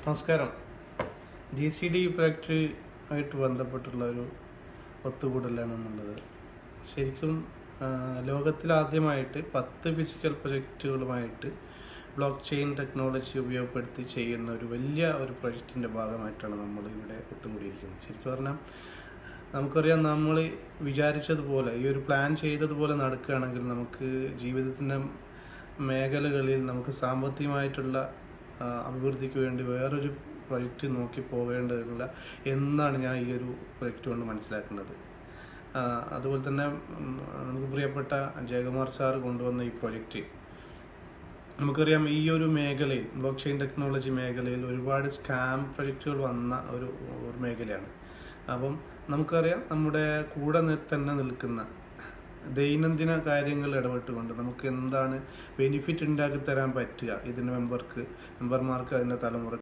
നമസ്കാരം. GCD project ആയിട്ട് ബന്ധപ്പെട്ടുള്ള ഒരു ഒത്തുകൂടലാണ് എന്നുള്ളത്. ശരിക്കും ലോകത്തിലാദ്യമായിട്ട് 10 ഫിസിക്കൽ പ്രൊജക്റ്റുകളുമായിട്ട് ബ്ലോക്ക് ചെയിൻ ടെക്നോളജി ഉപയോഗപ്പെടുത്തി ചെയ്യുന്ന ഒരു വലിയ പ്രൊജക്റ്റിൻ്റെ ഭാഗമായിട്ടാണ് നമ്മൾ ഇവിടെ ഒത്തുകൂടിയിരിക്കുന്നത്. ശരിക്കും പറഞ്ഞാൽ നമുക്കറിയാം, നമ്മൾ വിചാരിച്ചതുപോലെ ഈ ഒരു പ്ലാൻ ചെയ്തതുപോലെ നടക്കുകയാണെങ്കിൽ നമുക്ക് ജീവിതത്തിൻ്റെ മേഖലകളിൽ നമുക്ക് സാമ്പത്തികമായിട്ടുള്ള അഭിവൃദ്ധിക്ക് വേണ്ടി വേറൊരു പ്രൊജക്റ്റ് നോക്കി പോകേണ്ടതില്ല എന്നാണ് ഞാൻ ഈ ഒരു പ്രൊജക്റ്റ് കൊണ്ട് മനസ്സിലാക്കുന്നത്. അതുപോലെ തന്നെ നമുക്ക് പ്രിയപ്പെട്ട ജയകുമാർ സാർ കൊണ്ടുവന്ന ഈ പ്രൊജക്റ്റ്, നമുക്കറിയാം ഈ ഒരു മേഖലയിൽ ബ്ലോക്ക് ചെയിൻ ടെക്നോളജി മേഖലയിൽ ഒരുപാട് സ്കാം പ്രൊജക്റ്റുകൾ വന്ന ഒരു മേഖലയാണ്. അപ്പം നമുക്കറിയാം, നമ്മുടെ കൂടെ തന്നെ നിൽക്കുന്ന ദൈനംദിന കാര്യങ്ങൾ ഇടപെട്ടുകൊണ്ട് നമുക്ക് എന്താണ് ബെനിഫിറ്റ് ഉണ്ടാക്കി തരാൻ പറ്റുക ഇതിൻ്റെ മെമ്പർമാർക്ക്, അതിൻ്റെ തലമുറ